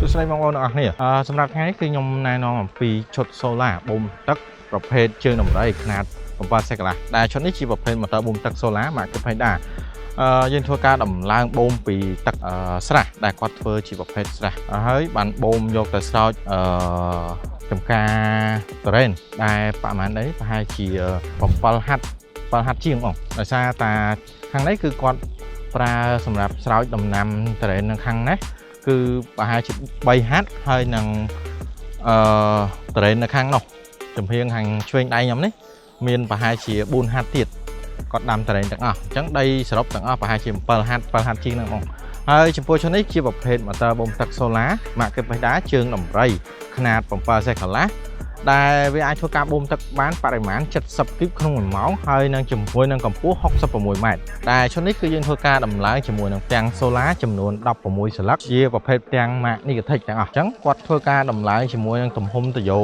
សួស្តីបងប្អូនទាំងអស់គ្នាសម្រាប់ថ្ងៃនេះគឺខ្ញុំណែនាំអំពីឈុត solar បូមទឹកប្រភេទជើងដំរីຂະຫນាត7 សេកន្លះដែលឈុតនេះជាប្រភេទ motor បូមទឹក solar មកគឺPandaយើងធ្វើការដំឡើងបូមពីទឹកស្រះដែលគាត់ធ្វើជាប្រភេទស្រះហើយបានបូមយកទៅស្រោចចំការតរ៉េនដែលប្រហែលនេះប្រហែលជា7ហាត់ជាងបងដោយសារតាខាងនេះគឺគាត់ប្រើសម្រាប់ស្រោចដំណាំតរ៉េននៅខាងនេះគឺប្រហែលជា3ហាត់ហើយនឹងតរ៉េននៅខាងនោះចំហៀងខាងឆ្វេងដៃខ្ញុំនេះមានប្រហែលជា4ហាត់ទៀតគាត់ដាំតរ៉េនទាំងអស់អញ្ចឹងដីសរុបទាំងអស់ប្រហែលជា7ហាត់ជាងហ្នឹងបងហើយចំពោះឈុតនេះជាប្រភេទ motor បូមទឹក solar មកគឺPandaជើងដំរីຂະຫນាត7 សេកន្លះដែលវាអាចធ្វើការបូមទឹកបានបរិមាណ70គីបក្នុង1ម៉ោងហើយនឹងជាមួយនឹងកម្ពស់66ម៉ែត្រដែលឈុតនេះគឺយើងធ្វើការដំឡើងជាមួយនឹងផ្ទាំង solar ចំនួន16សន្លឹកជាប្រភេទផ្ទាំង magnetic ទាំងអស់អញ្ចឹងគាត់ធ្វើការដំឡើងជាមួយនឹងទំហំទយោ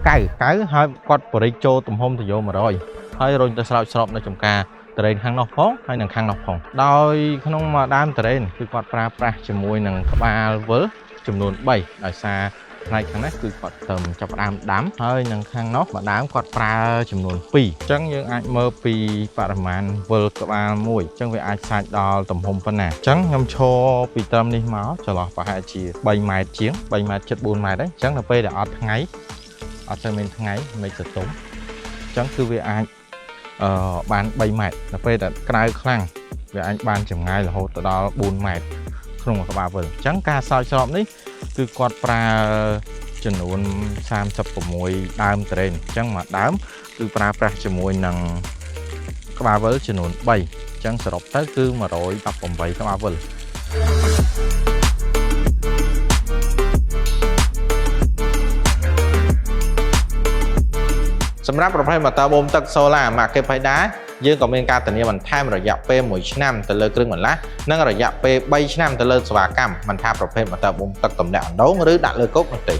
កៅហើយគាត់បរិចចូលទំហំទយោ100ហើយរុញទៅស្រោចស្រពនៅចំការតរ៉េនខាងនោះផងហើយនឹងខាងនោះផងដោយក្នុងមួយដើមតរ៉េនគឺគាត់ប្រើប្រាស់ជាមួយនឹងក្បាលវិលចំនួន3ដោយសារផ្នែកខាងនេះគឺគាត់ទៅចាប់ផ្ដើមដាំហើយនឹងខាងនោះមួយដើមគាត់ប្រើចំនួន2អញ្ចឹងយើងអាចមើលពីបរិមាណវិលក្បាលមួយអញ្ចឹងវាអាចសាច់ដល់ទំហំប៉ុណ្ណាអញ្ចឹងខ្ញុំឈរពីត្រឹមនេះមកចន្លោះប្រហែលជា3ម៉ែត្រជាង3ម៉ែត្រជិត4ម៉ែត្រហ្នឹងអញ្ចឹងដល់ពេលដែលអត់ថ្ងៃអត់ទៅមានថ្ងៃមិនទៅទុំអញ្ចឹងគឺវាអាចបាន3ម៉ែត្រដល់ពេលដែលក្តៅខ្លាំងវាអាចបានចម្ងាយរហូតទៅដល់4ម៉ែត្រក្នុងក្បាលវិលអញ្ចឹងការស្រោចស្រពនេះគឺគាត់ប្រើចំនួន36ដើមតរ៉េនអញ្ចឹងមួយដើមគឺប្រើប្រាស់ជាមួយនឹងក្បាលវិលចំនួន3អញ្ចឹងសរុបទៅគឺ118ក្បាលវិលសម្រាប់ប្រភេទ motor បូមទឹក solar មកគេPandaយើងក៏មានការធានាបន្ថែមរយៈពេល1ឆ្នាំទៅលើគ្រឿងបន្លាស់និងរយៈពេល3ឆ្នាំទៅលើសេវាកម្មមិនថាប្រភេទ motor បូមទឹកទម្លាក់អណ្ដូងឬដាក់លើគោកនោះទេ